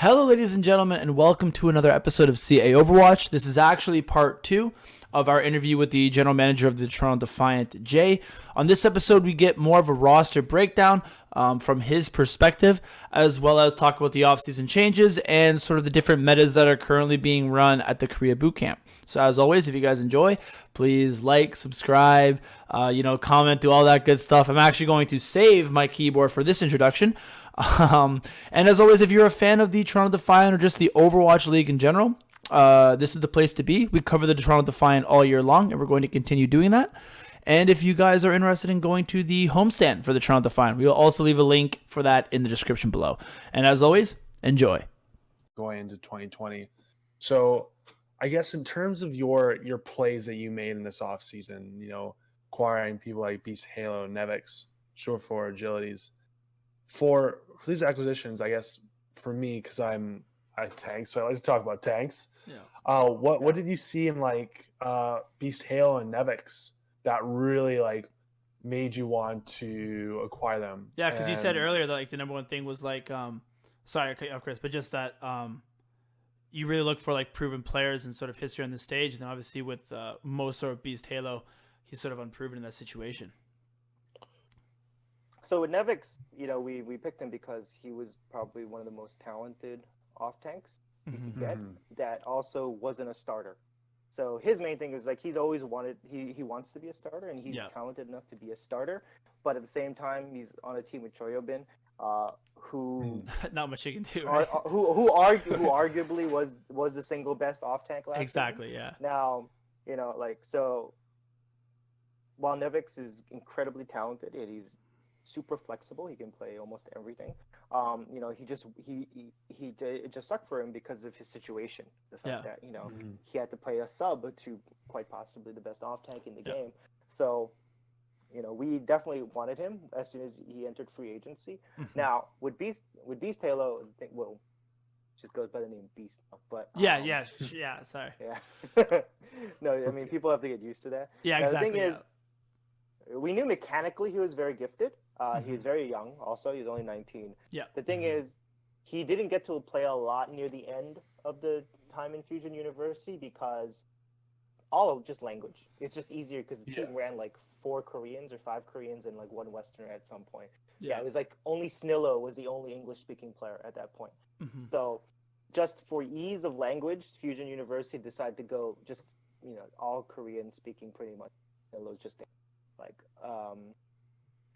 Hello, ladies and gentlemen, and welcome to another episode of CA Overwatch. This is actually part 2 of our interview with the general manager of the Toronto Defiant, Jay. On this episode, we get more of a roster breakdown from his perspective, as well as talk about the offseason changes and sort of the different metas that are currently being run at the Korean Bootcamp. So as always, if you guys enjoy, please like, subscribe, comment, do all that good stuff. I'm actually going to save my keyboard for this introduction. And as always, if you're a fan of the Toronto Defiant or just the Overwatch League in general, this is the place to be. We cover the Toronto Defiant all year long, and we're going to continue doing that. And if you guys are interested in going to the homestand for the Toronto Defiant, we will also leave a link for that in the description below. And as always, enjoy. Going into 2020. So I guess in terms of your plays that you made in this offseason, acquiring people like Beast Halo, Nevix, Short4, Agilities, for these acquisitions, I guess for me, because I tank, so I like to talk about tanks. Yeah. What did you see in Beast Halo and Nevix that really made you want to acquire them? Yeah, because you said earlier that the number one thing was sorry I cut you off, Chris, but just that you really look for proven players and sort of history on the stage, and obviously with Moso or Beast Halo, he's sort of unproven in that situation. So with Nevix, we picked him because he was probably one of the most talented off tanks you could get that also wasn't a starter. So his main thing is he's always wanted, he wants to be a starter, and he's talented enough to be a starter, but at the same time he's on a team with Choyobin, who not much you can do, right? who arguably was the single best off tank last exactly season. Yeah. Now so while Nevix is incredibly talented and he's super flexible, he can play almost everything. It just sucked for him because of his situation. The fact that he had to play a sub to quite possibly the best off tank in the game. So we definitely wanted him as soon as he entered free agency. Now with Beast Halo, just goes by the name Beast now, but sorry. Yeah. No, I mean people have to get used to that. Yeah, exactly. The thing is, we knew mechanically he was very gifted. He's very young also. He's only 19. Yeah. The thing is, he didn't get to play a lot near the end of the time in Fusion University because all of just language. It's just easier because the team ran 4 Koreans or 5 Koreans and 1 Westerner at some point. Yeah, it was only Snillo was the only English-speaking player at that point. So just for ease of language, Fusion University decided to go just, all Korean-speaking pretty much. Snillo's just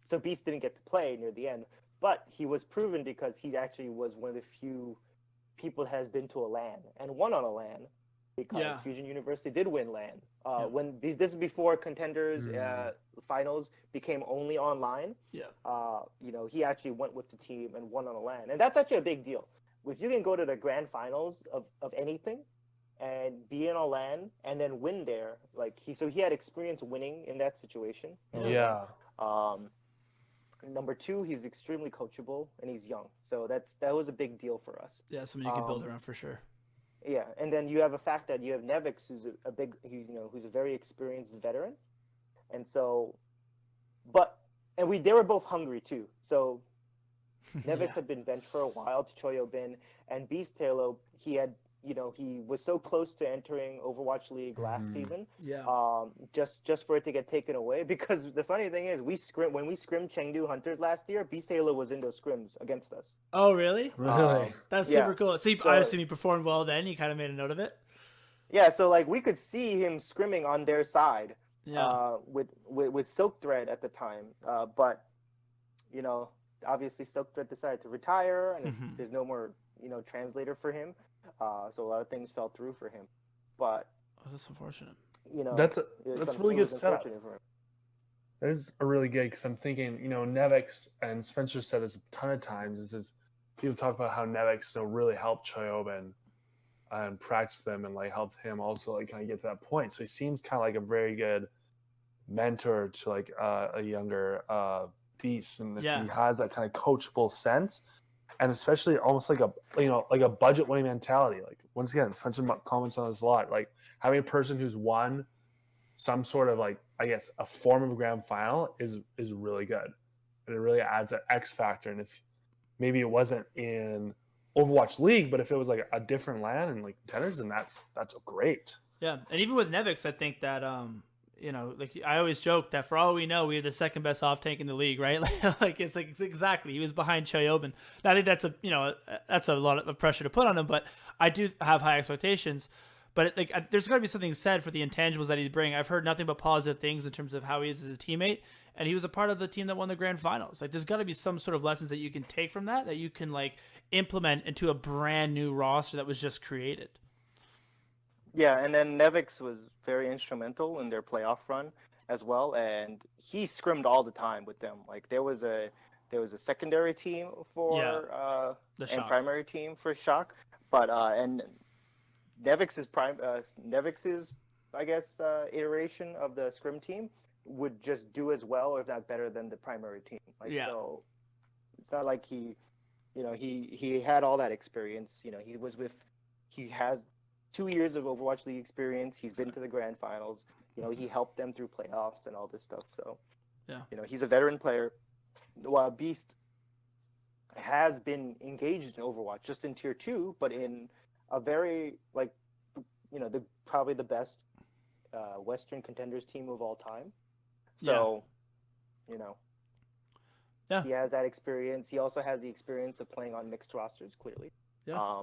so Beast didn't get to play near the end, but he was proven because he actually was one of the few people that has been to a LAN and won on a LAN because Fusion University did win LAN. When this is before Contenders finals became only online. He actually went with the team and won on a LAN, and that's actually a big deal. If you can go to the grand finals of anything and be in a LAN and then win there, he had experience winning in that situation. Number 2, he's extremely coachable and he's young, so that was a big deal for us. Yeah, something you can build around for sure. Yeah, and then you have a fact that you have Nevix, who's who's a very experienced veteran, and so, they were both hungry too. So Nevix had been benched for a while to Choyobin, and Beast Halo, he had. He was so close to entering Overwatch League last season. Just for it to get taken away. Because the funny thing is, when we scrimmed Chengdu Hunters last year, Beast Halo was in those scrims against us. Oh, really? Really? That's super cool. So I assume he performed well then. You kind of made a note of it. Yeah. So we could see him scrimming on their side. With Silk Thread at the time. But obviously Silk Thread decided to retire, and there's no more translator for him. So a lot of things fell through for him, but that's unfortunate. That's really good setup. That is a really good, because I'm thinking, Nevix, and Spencer said this a ton of times. Is people talk about how Nevix really helped Choyobin and practice them and helped him also kind of get to that point. So he seems kind of like a very good mentor to a younger Beast, and if he has that kind of coachable sense. And especially almost like a budget winning mentality. Once again, Spencer comments on this a lot. Having a person who's won some sort of a form of a grand final is really good, and it really adds that X factor. And if maybe it wasn't in Overwatch League, but if it was like a different LAN and like contenders, then that's great. Yeah, and even with Nevix, I think that like I always joke that for all we know, we have the second best off tank in the league, right? It's exactly he was behind Choyobin. Now, I think that's a lot of pressure to put on him, but I do have high expectations. But there's got to be something said for the intangibles that he's bringing. I've heard nothing but positive things in terms of how he is as a teammate, and he was a part of the team that won the grand finals. Like, there's got to be some sort of lessons that you can take from that you can like implement into a brand new roster that was just created. Yeah, and then Nevix was very instrumental in their playoff run as well, and he scrimmed all the time with them. Like there was a secondary team for and primary team for Shock, but and Nevix's I guess iteration of the scrim team would just do as well, or if not better, than the primary team. So it's not like he had all that experience. He has 2 years of Overwatch League experience. He's been to the grand finals. He helped them through playoffs and all this stuff. So, he's a veteran player. While Beast has been engaged in Overwatch, just in Tier 2, but in a very, probably the best Western contenders team of all time. So, he has that experience. He also has the experience of playing on mixed rosters, clearly. Yeah.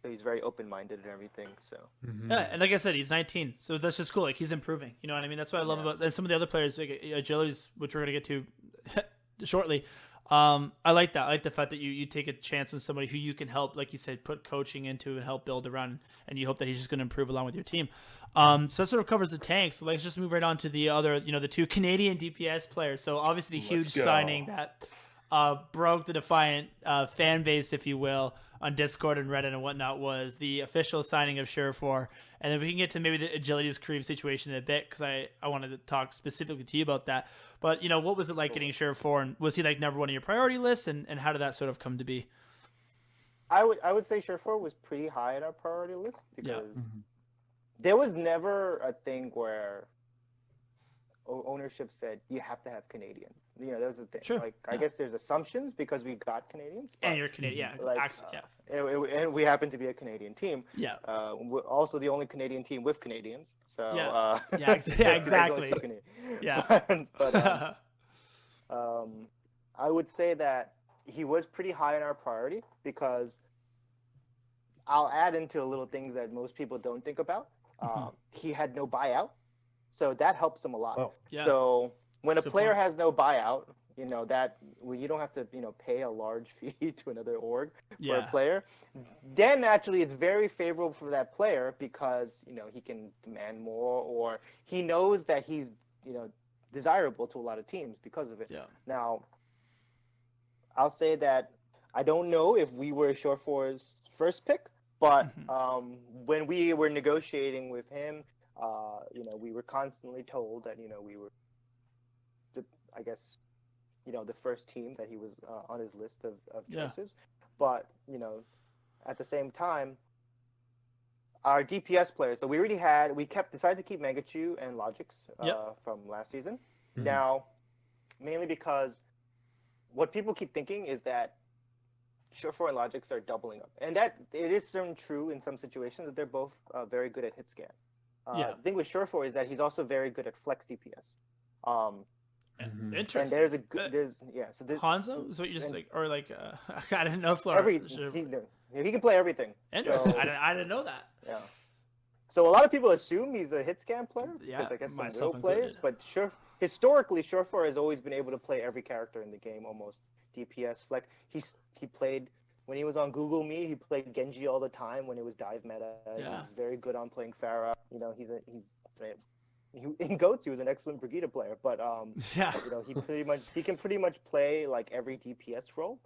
So he's very open-minded and everything. So yeah, and like I said, he's 19, so that's just cool. Like he's improving. You know what I mean? That's what I love about and some of the other players, like Agilities, which we're gonna get to shortly. I like that. I like the fact that you take a chance on somebody who you can help, like you said, put coaching into and help build around, and you hope that he's just going to improve along with your team. So that sort of covers the tanks. So let's just move right on to the other, the two Canadian DPS players. So obviously the huge signing that broke the Defiant fan base, if you will, on Discord and Reddit and whatnot was the official signing of Surefour. And then we can get to maybe the Agility's Kareem situation in a bit, because I wanted to talk specifically to you about that. But, what was it like getting Surefour, and was he like number one on your priority list, and how did that sort of come to be? I would say Surefour was pretty high on our priority list, because there was never a thing where ownership said you have to have Canadians. There was a thing. Sure. I guess there's assumptions because we got Canadians. And you're Canadian, and we happen to be a Canadian team. Yeah. We're also the only Canadian team with Canadians. So exactly. Yeah. But I would say that he was pretty high on our priority, because I'll add into little things that most people don't think about. He had no buyout. So that helps him a lot. Oh. Yeah. So when a player has no buyout, you don't have to, pay a large fee to another org for a player. Then actually it's very favorable for that player, because, he can demand more, or he knows that he's, desirable to a lot of teams because of it. Yeah. Now, I'll say that I don't know if we were Surefour's first pick, but when we were negotiating with him, we were constantly told that, we were, the first team that he was on his list of choices. But, at the same time, our DPS players, so we decided to keep Megachu and Logix from last season. Now, mainly because what people keep thinking is that Surefour and Logix are doubling up. And that it is certainly true in some situations that they're both very good at hit scan. The thing with Surefour is that he's also very good at flex DPS. Interesting. And there's Hanzo is what you just I didn't know he can play everything. Interesting. So, I didn't know that. Yeah. So a lot of people assume he's a hit scan player, Yeah, because I guess some myself real players. included. But historically, Surefour has always been able to play every character in the game, almost DPS flex. He played. When he was on Google Me, he played Genji all the time when it was dive meta. Yeah. He's very good on playing Pharah. In GOATS, he was an excellent Brigitte player, but he can pretty much play like every DPS role.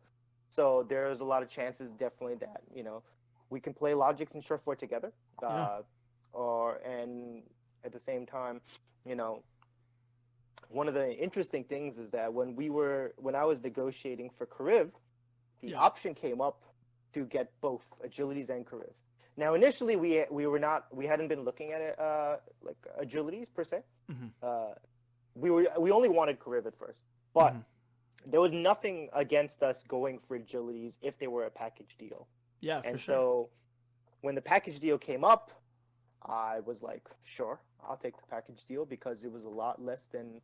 So there's a lot of chances, definitely, that we can play Logix and Surefour together, and at the same time, one of the interesting things is that when I was negotiating for Kariv, the option came up to get both Agilities and Kariv. Now, initially, we hadn't been looking at it like Agilities per se. We only wanted Kariv at first, but there was nothing against us going for Agilities if they were a package deal. Yeah, for And sure. so when the package deal came up, I was like, sure, I'll take the package deal because it was a lot less than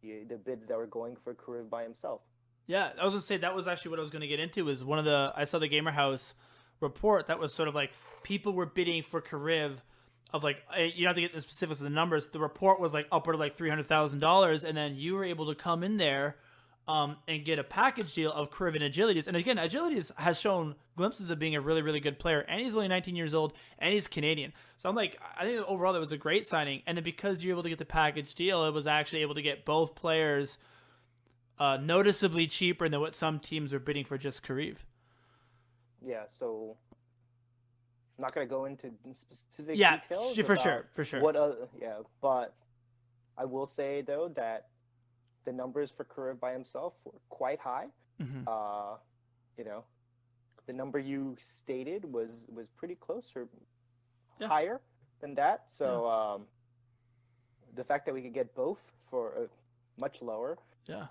the bids that were going for Karev by himself. Yeah, I was gonna say that was actually what I was gonna get into. Is one of the I saw the Gamer House report that was sort of like people were bidding for Karev of like you don't have to get the specifics of the numbers. The report was like upward of like $300,000, and then you were able to come in there and get a package deal of Karev and Agilities. And again, Agilities has shown glimpses of being a really, really good player, and he's only 19 years old, and he's Canadian. So I'm like, I think overall that was a great signing. And then because you're able to get the package deal, it was actually able to get both players noticeably cheaper than what some teams are bidding for just Karev. Yeah, so I'm not gonna go into specific details. For sure. What? But I will say though that the numbers for Karev by himself were quite high. Mm-hmm. The number you stated was pretty close or higher than that. So the fact that we could get both for much lower. Yeah.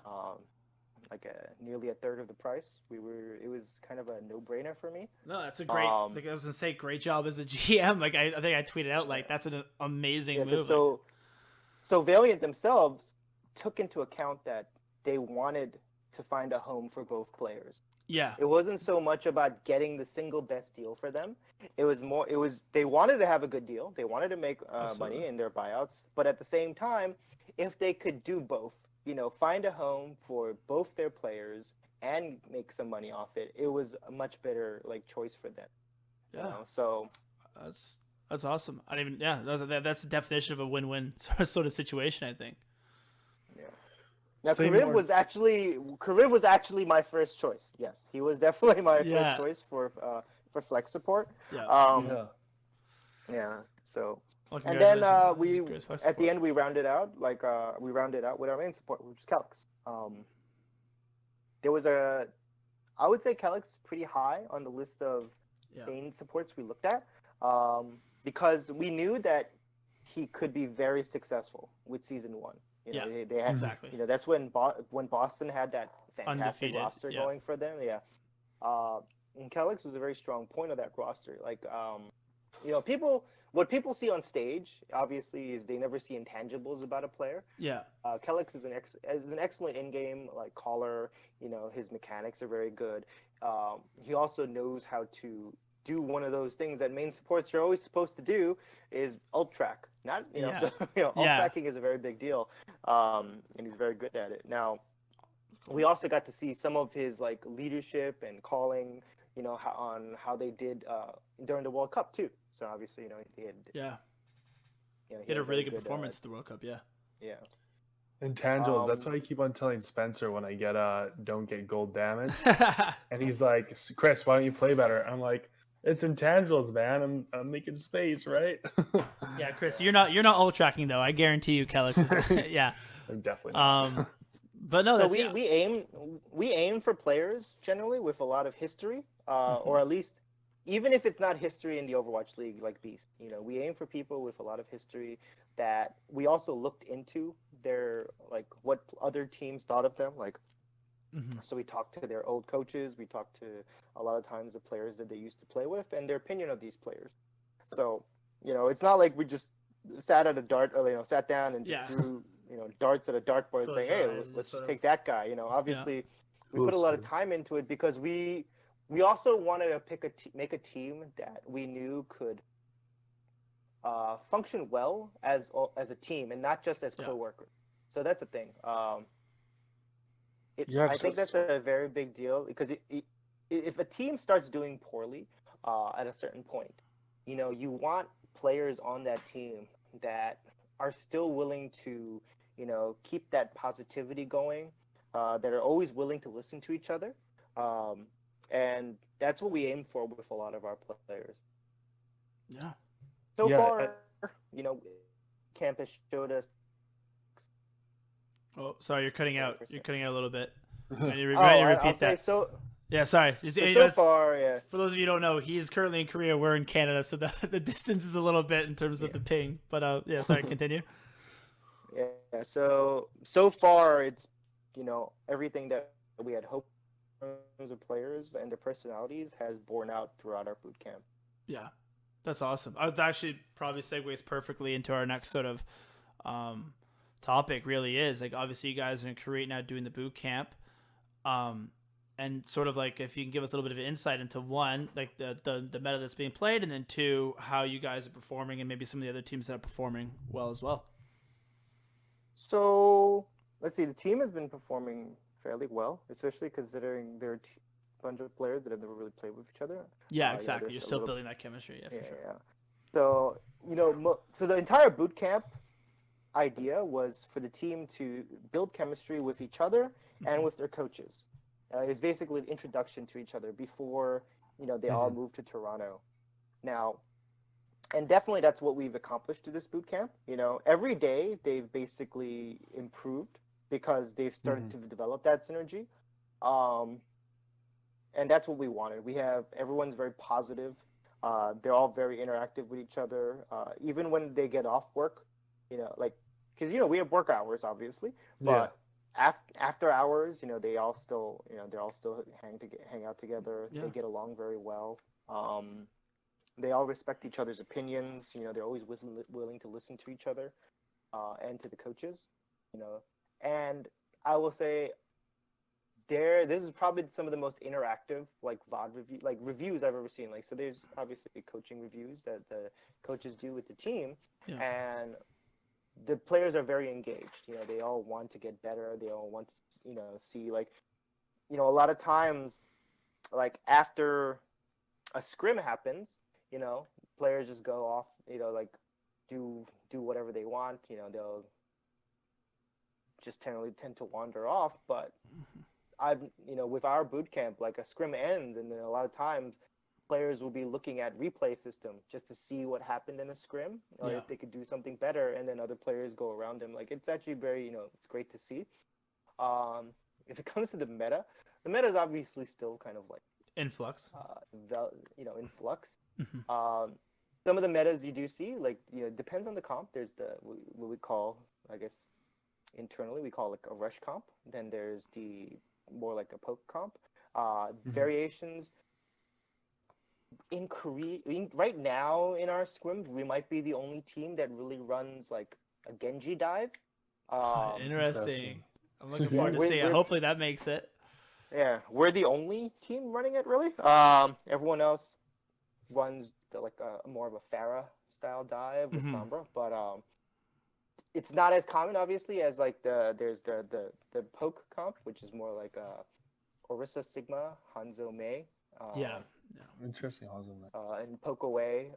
Nearly a third of the price. It was kind of a no-brainer for me. No, that's a great. Like I was gonna say, great job as a GM. Like I think I tweeted out like that's an amazing move. So Valiant themselves took into account that they wanted to find a home for both players. Yeah. It wasn't so much about getting the single best deal for them. It was they wanted to have a good deal. They wanted to make money in their buyouts, but at the same time, if they could do both. Find a home for both their players and make some money off it. It was a much better choice for them. Yeah. So that's awesome. I didn't even that's the definition of a win-win sort of situation, I think. Yeah. Now Karev was actually my first choice. Yes, he was definitely my first choice for flex support. Yeah. Yeah. So. Well, and then we at the end we rounded out with our main support, which is Calyx. There was I would say Calyx pretty high on the list of main supports we looked at, because we knew that he could be very successful with season 1. They had, exactly. That's when Boston had that fantastic roster going for them. Yeah, and Calyx was a very strong point of that roster. What people see on stage, obviously, is they never see intangibles about a player. Yeah. Calyx is an excellent in-game caller. His mechanics are very good. He also knows how to do one of those things that main supports are always supposed to do, is ult track. Ult tracking is a very big deal, and he's very good at it. Now, we also got to see some of his leadership and calling. On how they did during the World Cup too. So obviously, he had he had a really good performance at the World Cup. Yeah. Yeah. Intangibles. That's what I keep on telling Spencer when I don't get gold damage, and he's like, "Chris, why don't you play better?" I'm like, "It's intangibles, man. I'm making space, right?" Yeah, Chris, you're not ult tracking though. I guarantee you, Calyx is. Yeah. I'm definitely not. But no, so we aim for players generally with a lot of history, or at least even if it's not history in the Overwatch League like Beast. We aim for people with a lot of history that we also looked into their what other teams thought of them. So we talked to their old coaches, we talked to a lot of times the players that they used to play with and their opinion of these players. So it's not like we just sat down and just drew darts at a dartboard saying, "Hey, let's just take that guy." Obviously, we put a lot of time into it because we also wanted to make a team that we knew could function well as a team and not just as co-workers. So that's the thing. I think that's a very big deal because if a team starts doing poorly at a certain point, you want players on that team that are still willing to keep that positivity going, that are always willing to listen to each other. And that's what we aim for with a lot of our players. Yeah. So far, camp has showed us. Oh, sorry, you're cutting out. You're cutting out a little bit. Can you repeat that? Yeah, sorry. So far, yeah. For those of you who don't know, he is currently in Korea. We're in Canada, so the distance is a little bit in terms of the ping. But sorry, continue. Yeah. So far, it's everything that we had hoped terms of players and their personalities has borne out throughout our boot camp. Yeah, that's awesome. I would actually probably segues perfectly into our next sort of topic. Really is like obviously you guys are in Korea now doing the boot camp, and sort of like if you can give us a little bit of insight into one, like the meta that's being played, and then two, how you guys are performing, and maybe some of the other teams that are performing well as well. So let's see. The team has been performing fairly well, especially considering they're a bunch of players that have never really played with each other. Yeah, exactly. You're still building that chemistry. Yeah, for sure. Yeah. So so the entire boot camp idea was for the team to build chemistry with each other and with their coaches. It was basically an introduction to each other before they all moved to Toronto. Now, and definitely that's what we've accomplished through this boot camp. Every day they've basically improved because they've started to develop that synergy. And that's what we wanted. Everyone's very positive. They're all very interactive with each other. Even when they get off work, because we have work hours obviously, but after hours, they're all still hang out together. Yeah. They get along very well. They all respect each other's opinions. They're always willing to listen to each other and to the coaches. And I will say, this is probably some of the most interactive VOD reviews I've ever seen. So there's obviously coaching reviews that the coaches do with the team, and the players are very engaged. They all want to get better. They all want to see a lot of times after a scrim happens, players just go off, do whatever they want. They'll just tend to wander off, but with our boot camp, a scrim ends, and then a lot of times players will be looking at replay system just to see what happened in a scrim, or if they could do something better, and then other players go around them. It's actually very, it's great to see. If it comes to the meta is obviously still kind of in flux. In flux. Some of the metas you do see, depends on the comp. There's what we call, I guess, internally we call a rush comp. Then there's the more like a poke comp. Variations in Korea. Right now in our scrims, we might be the only team that really runs a Genji dive. Interesting. I'm looking forward to seeing it. Hopefully that makes it. Yeah, we're the only team running it really. Everyone else runs more of a Pharah style dive with Sombra, but it's not as common obviously as there's the poke comp, which is more like Orisa Sigma, Hanzo Mei. Interesting, Hanzo Mei. And poke away.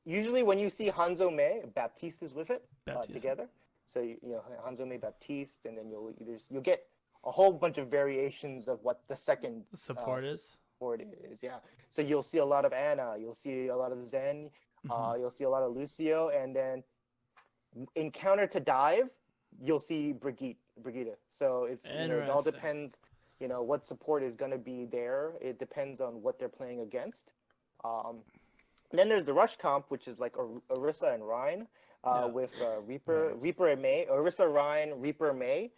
Usually when you see Hanzo Mei, Baptiste is with it together. So Hanzo Mei, Baptiste, and then you'll get a whole bunch of variations of what the second support is. Yeah. So you'll see a lot of Anna, you'll see a lot of Zen, you'll see a lot of Lucio, and then in counter to dive, you'll see Brigitte. So it's it all depends, what support is going to be there. It depends on what they're playing against. Then there's the rush comp, which is Orisa and Rhine with Reaper and Mei, Orisa, Rhine, Reaper, Mei.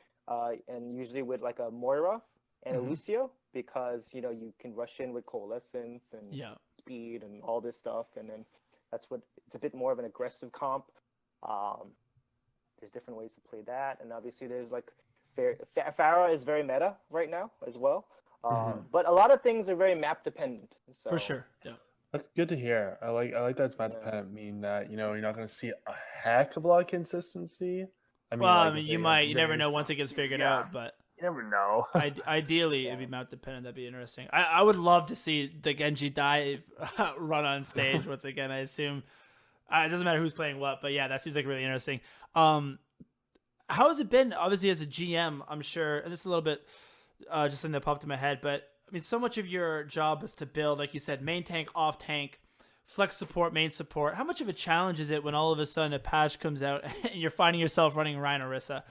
And usually with a Moira and a Lucio, because you can rush in with coalescence and speed and all this stuff, and then it's a bit more of an aggressive comp. There's different ways to play that, and obviously there's Pharah is very meta right now as well. But a lot of things are very map dependent. So. For sure, yeah. That's good to hear. I like that it's map dependent, meaning that you're not going to see a heck of a lot of consistency. You never know once it gets figured out, but you never know. Ideally, it'd be map dependent. That'd be interesting. I would love to see the Genji dive run on stage once again. I assume it doesn't matter who's playing what, but yeah, that seems really interesting. How has it been? Obviously, as a GM, I'm sure, and this is a little bit just something that popped in my head, but so much of your job is to build, like you said, main tank, off tank, flex support, main support. How much of a challenge is it when all of a sudden a patch comes out and you're finding yourself running Rhine Orisa?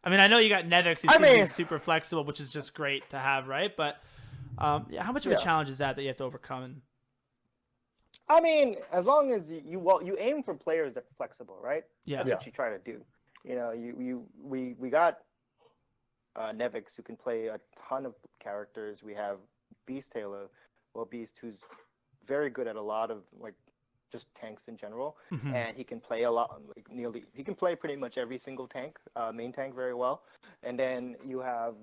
I know you got Nevix who seems to be super flexible, which is just great to have, right? But how much of a challenge is that you have to overcome? As long as you aim for players that are flexible, right? Yeah. That's what you try to do. We got Nevix, who can play a ton of characters. We have Beast Taylor, Beast, who's very good at a lot of like just tanks in general, and he can play a lot, like he can play pretty much every single tank, main tank very well. And then we have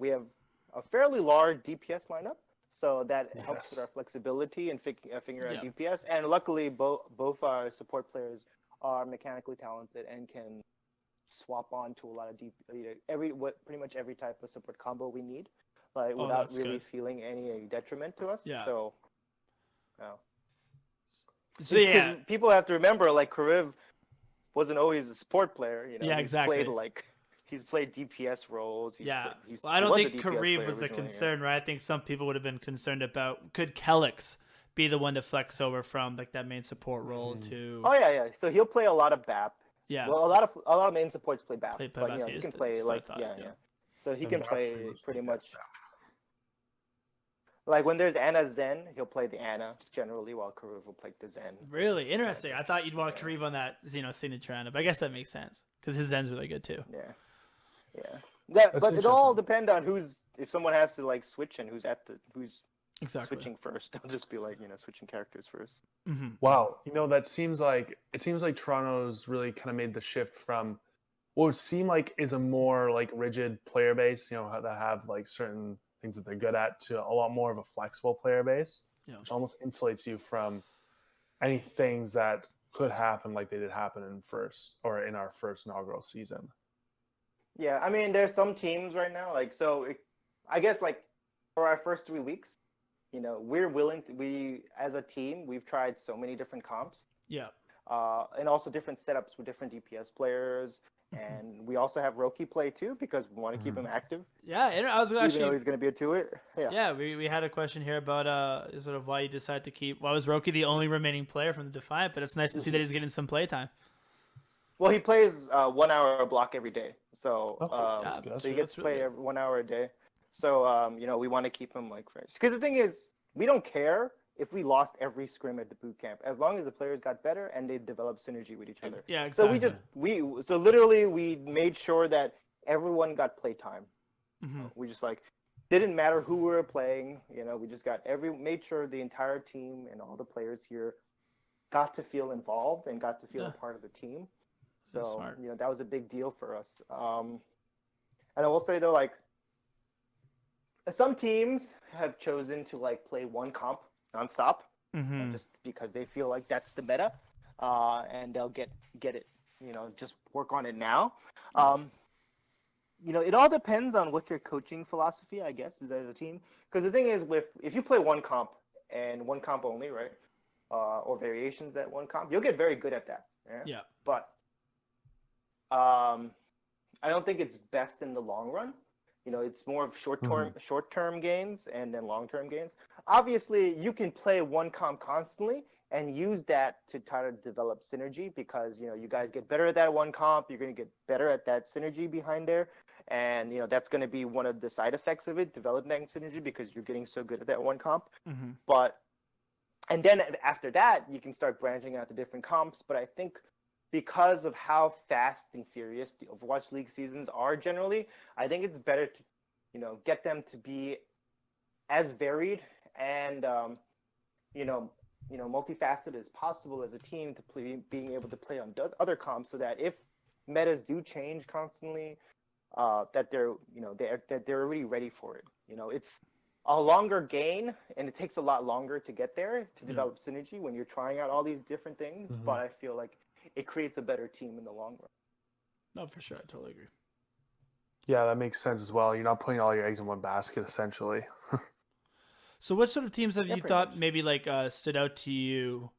a fairly large DPS lineup, so that helps with our flexibility and figuring out DPS. And luckily, both our support players are mechanically talented and can swap on to a lot of pretty much every type of support combo we need, like without really feeling any detriment to us. So people have to remember, like, Kariv wasn't always a support player. You know, exactly. He's played DPS roles. I don't think Kariv was a concern, right? I think some people would have been concerned about, could Kelix be the one to flex over from like that main support role to? Oh yeah. So he'll play a lot of BAP. Yeah. Well, a lot of main supports play BAP. But you know, he can play So he can play pretty much. Like when there's Ana Zen, he'll play the Ana generally, while Kariv will play the Zen. Really interesting. I thought you'd want Kariv on that, signature Ana, but I guess that makes sense because his Zen's really good too. Yeah. But it all depends on if someone has to like switch and who's switching first. I'll just be like, switching characters first. Wow, that seems like Toronto's really kind of made the shift from what would seem like is a more like rigid player base, that have like certain things that they're good at, to a lot more of a flexible player base, which almost insulates you from any things that could happen like they did happen in our first inaugural season. Yeah, I mean, there's some teams right now, I guess like for our first 3 weeks, we as a team, we've tried so many different comps. Yeah. And also different setups with different DPS players. And we also have Roki play too, because we want to keep him active. Yeah, I was actually. Even though he's going to be a 2-it. Yeah, we had a question here about sort of why you decided to keep. Why was Roki the only remaining player from the Defiant? But it's nice to see that he's getting some playtime. Well, he plays 1 hour block every day, so so he gets to play 1 hour a day. So we want to keep him like fresh. Because the thing is, we don't care if we lost every scrim at the boot camp, as long as the players got better and they developed synergy with each other. Yeah, exactly. So we made sure that everyone got playtime. We just didn't matter who we were playing. We just made sure the entire team and all the players here got to feel involved and got to feel a part of the team. So that was a big deal for us. And I will say though, some teams have chosen to play one comp nonstop, just because they feel like that's the meta, and they'll get it. Just work on it now. It all depends on what your coaching philosophy, I guess, is as a team. Because the thing is, if you play one comp and one comp only, right, or variations that one comp, you'll get very good at that. Yeah. But I don't think it's best in the long run. It's more of short-term gains and then long-term gains. Obviously, you can play one comp constantly and use that to try to develop synergy, because you guys get better at that one comp. You're going to get better at that synergy behind there, and that's going to be one of the side effects of it, developing that synergy, because you're getting so good at that one comp. And then after that, you can start branching out to different comps. But I think, because of how fast and furious the Overwatch League seasons are generally, I think it's better to, get them to be as varied and, multifaceted as possible as a team, to being able to play on other comps, so that if metas do change constantly, that they're already ready for it. It's a longer gain, and it takes a lot longer to get there to develop synergy when you're trying out all these different things. But I feel like it creates a better team in the long run. No, for sure. I totally agree. Yeah, that makes sense as well. You're not putting all your eggs in one basket, essentially. So what sort of teams have you thought maybe stood out to you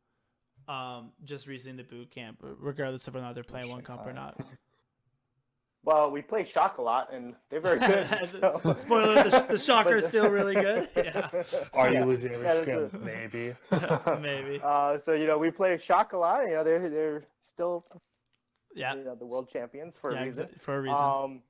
just recently in the boot camp, regardless of whether or not they're playing one comp or not? Well, we play Shock a lot, and they're very good. So. Spoiler, the Shocker is still really good. Yeah. Are you losing every scrim? Maybe. Maybe. So, we play Shock a lot. They're still the world champions for a reason. For a reason.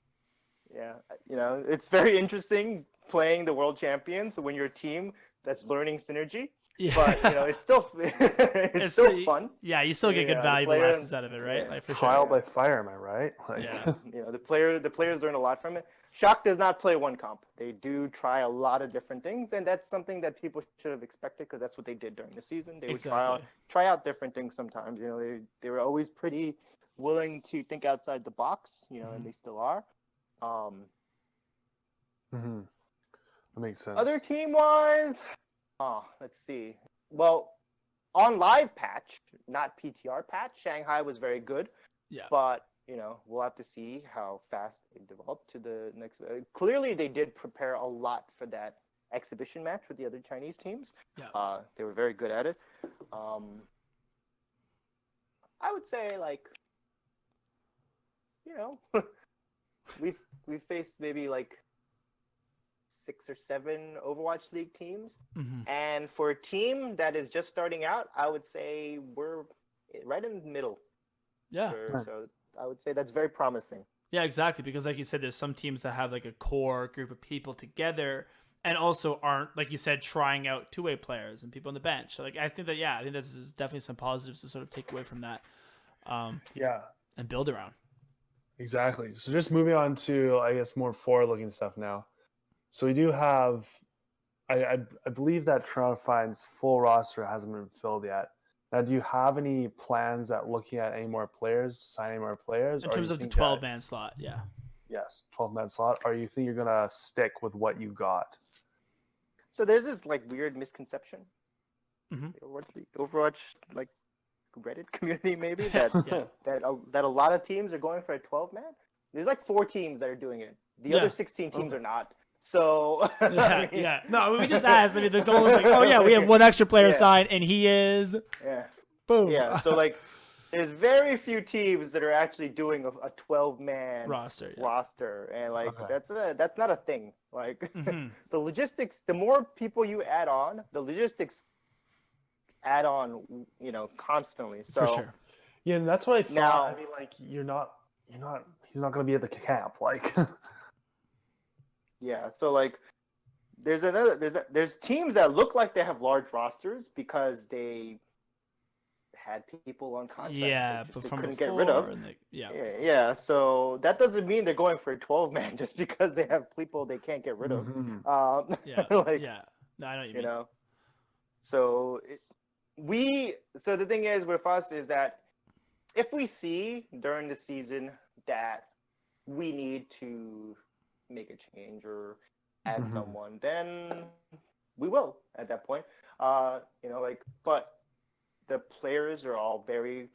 It's very interesting playing the world champions when you're a team that's learning synergy. Yeah. But it's still it's still fun. Yeah, you still get good valuable lessons out of it, right? Like for trial sure. by fire, am I right? Like, Yeah. The players learn a lot from it. Shock does not play one comp. They do try a lot of different things, and that's something that people should have expected because that's what they did during the season. They would try out different things sometimes. They were always pretty willing to think outside the box. And they still are. That makes sense. Other team wise, let's see. Well, on live patch, not PTR patch, Shanghai was very good. Yeah. But we'll have to see how fast they develop to the next. Clearly, they did prepare a lot for that exhibition match with the other Chinese teams. Yeah. They were very good at it. I would say we've faced maybe 6 or 7 Overwatch League teams, and for a team that is just starting out, I would say we're right in the middle. Yeah. So I would say that's very promising. Yeah, exactly. Because like you said, there's some teams that have a core group of people together and also aren't, like you said, trying out two-way players and people on the bench. So I think this is definitely some positives to sort of take away from that. And build around. Exactly. So just moving on to, I guess, more forward-looking stuff now. So we do have, I believe that Toronto Defiant's full roster hasn't been filled yet. Now, do you have any plans at looking at any more players, to sign any more players? In terms of the 12-man slot, yeah. Yes, 12-man slot. Or you think you're going to stick with what you got? So there's this weird misconception. Overwatch Reddit community maybe that that a lot of teams are going for a 12-man. There's 4 teams that are doing it. The other 16 teams are not. So No, we just asked. The goal is we have one extra player signed, and he is boom. Yeah. So there's very few teams that are actually doing a 12-man roster, and that's not a thing. The logistics. The more people you add on, the logistics add on. Constantly. So for sure. Yeah, and that's what I thought. Now, I mean, you're not. He's not going to be at the camp. Yeah, so there's teams that look like they have large rosters because they had people on contract but they from couldn't get rid of. Yeah. So that doesn't mean they're going for a 12-man just because they have people they can't get rid of. No, I know what you mean. So the thing is with us is that if we see during the season that we need to make a change or add someone, then we will at that point. But the players are all very,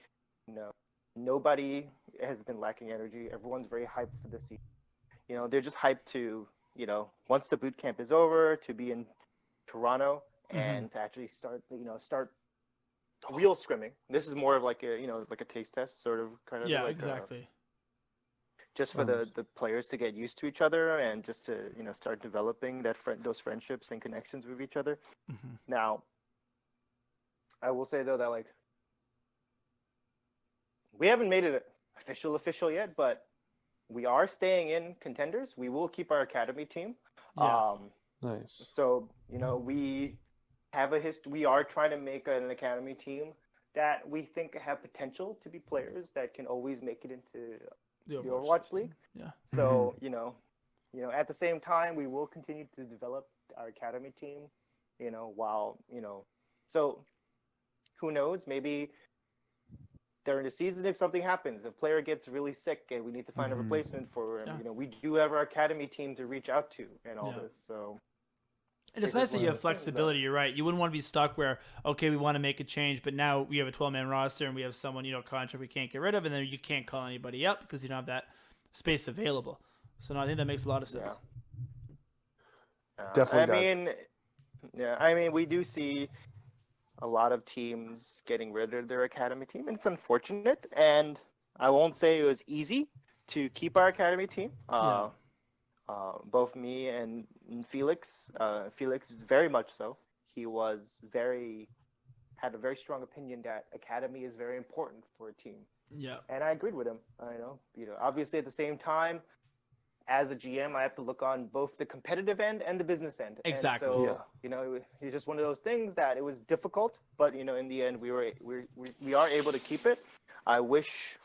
nobody has been lacking energy. Everyone's very hyped for the season. They're just hyped to, once the boot camp is over, to be in Toronto and to actually start real scrimming. This is more of a taste test sort of kind of. Yeah, exactly. Just for the players to get used to each other and just to start developing those friendships and connections with each other. Now, I will say though that we haven't made it official yet, but we are staying in contenders. We will keep our academy team. Nice. So we have we are trying to make an academy team that we think have potential to be players that can always make it into the Overwatch League. Yeah. So, at the same time, we will continue to develop our academy team, while, so who knows, maybe during the season, if something happens, if a player gets really sick and we need to find a replacement for him, we do have our academy team to reach out to and all this. So. And it's nice that you have flexibility. You're right. You wouldn't want to be stuck where, we want to make a change, but now we have a 12-man roster and we have someone, contract we can't get rid of, and then you can't call anybody up because you don't have that space available. So no, I think that makes a lot of sense. Definitely I mean, we do see a lot of teams getting rid of their academy team, and it's unfortunate. And I won't say it was easy to keep our academy team. Both me and Felix, very much so. He had a very strong opinion that academy is very important for a team. Yeah. And I agreed with him. Obviously at the same time, as a GM, I have to look on both the competitive end and the business end. Exactly. And so, it's just one of those things that it was difficult, but in the end, we are able to keep it. I wish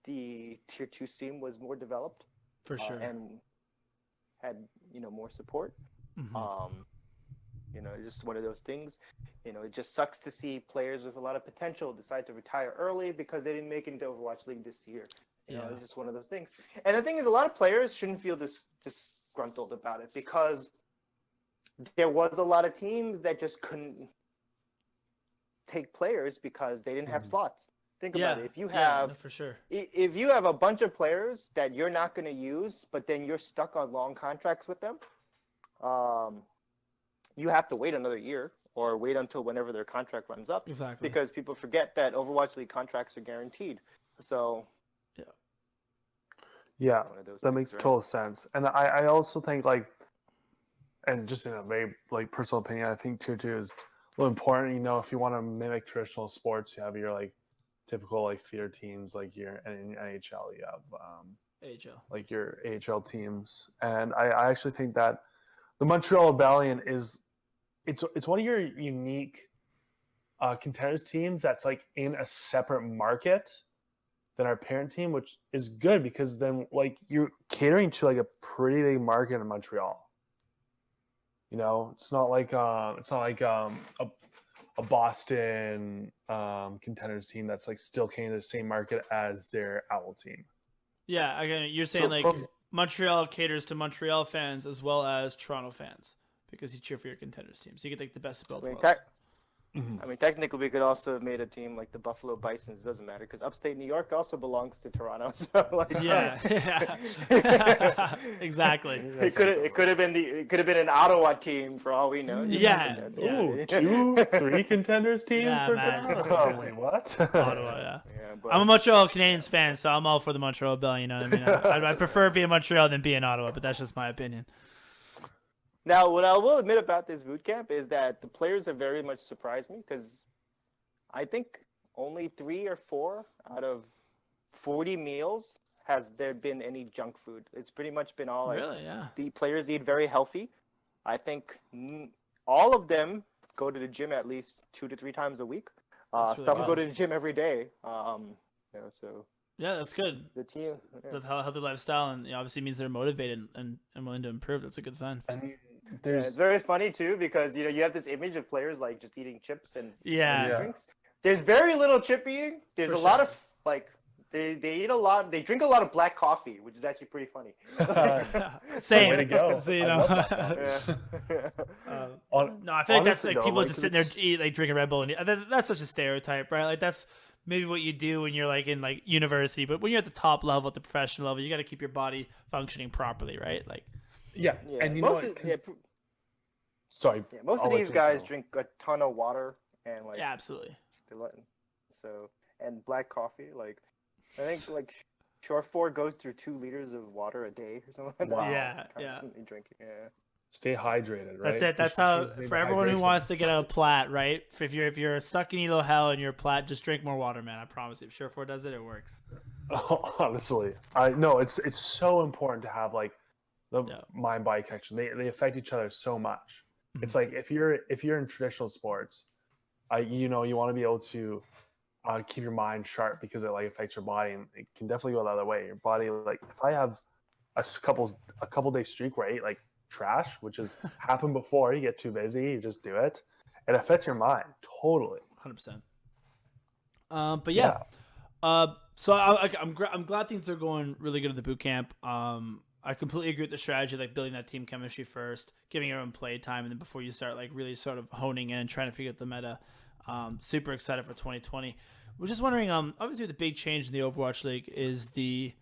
the tier 2 scene was more developed, for sure, and had more support. It's just one of those things. It just sucks to see players with a lot of potential decide to retire early because they didn't make it into Overwatch League this year. It's just one of those things. And the thing is, a lot of players shouldn't feel disgruntled about it, because there was a lot of teams that just couldn't take players because they didn't have slots. Think about it. If you have, for sure. If you have a bunch of players that you're not going to use, but then you're stuck on long contracts with them, you have to wait another year or wait until whenever their contract runs up. Exactly. Because people forget that Overwatch League contracts are guaranteed. So. Yeah, that makes total sense. And I also think, like, and just in a very personal opinion, I think tier 2 is a little important. If you want to mimic traditional sports, you have your typical theater teams, like your in NHL, you have AHL, like your AHL teams. And I actually think that the Montreal Rebellion it's one of your unique contenders teams that's in a separate market than our parent team, which is good, because then you're catering to a pretty big market in Montreal. It's not like a Boston contenders team that's still catering to the same market as their Owl team. Yeah, again, you're saying Montreal caters to Montreal fans as well as Toronto fans, because you cheer for your contenders team, so you get the best of both worlds. I mean, technically, we could also have made a team like the Buffalo Bisons. It doesn't matter, because upstate New York also belongs to Toronto. So, exactly. It could have been an Ottawa team for all we know. Ooh, 2, 3 contenders teams for Toronto. Wait, what? Ottawa, I'm a Montreal Canadiens fan, so I'm all for the Montreal Bell. You know what I mean? I prefer being Montreal than being Ottawa, but that's just my opinion. Now, what I will admit about this boot camp is that the players have very much surprised me, because I think only 3 or 4 out of 40 meals has there been any junk food. It's pretty much been all the players eat very healthy. I think all of them go to the gym at least 2 to 3 times a week. Some go to the gym every day. So. Yeah, that's good. The team, the healthy lifestyle, and obviously means they're motivated and willing to improve. That's a good sign. It's very funny too, because you have this image of players just eating chips and drinks. There's very little chip eating. There's a lot of they eat a lot. They drink a lot of black coffee, which is actually pretty funny. Same. Way to go. So, no, I feel like that's people just sitting there drinking Red Bull, and that's such a stereotype, right? That's maybe what you do when you're in university, but when you're at the top level, at the professional level, you got to keep your body functioning properly, right? And you know what? Sorry. Yeah, most of these guys drink a ton of water and absolutely. So, and black coffee. I think Short 4 goes through 2 liters of water a day or something like that. Wow. Constantly drinking. Yeah. Stay hydrated, right? That's it. That's how, for everyone who wants to get out of Platt, right? If you're stuck in Elo Hell and you're Platt, just drink more water, man. I promise you. If Short 4 does it, it works. Honestly, it's so important to have the mind body connection. They affect each other so much. Mm-hmm. It's if you're in traditional sports, you want to be able to keep your mind sharp, because it affects your body, and it can definitely go the other way. Your body, if I have a couple day streak where I eat trash, which has happened before, you get too busy, you just do it. It affects your mind totally. 100%. So I'm glad things are going really good at the boot camp. I completely agree with the strategy, building that team chemistry first, giving everyone play time, and then before you start really sort of honing in and trying to figure out the meta. Super excited for 2020. We're just wondering, obviously the big change in the Overwatch League is the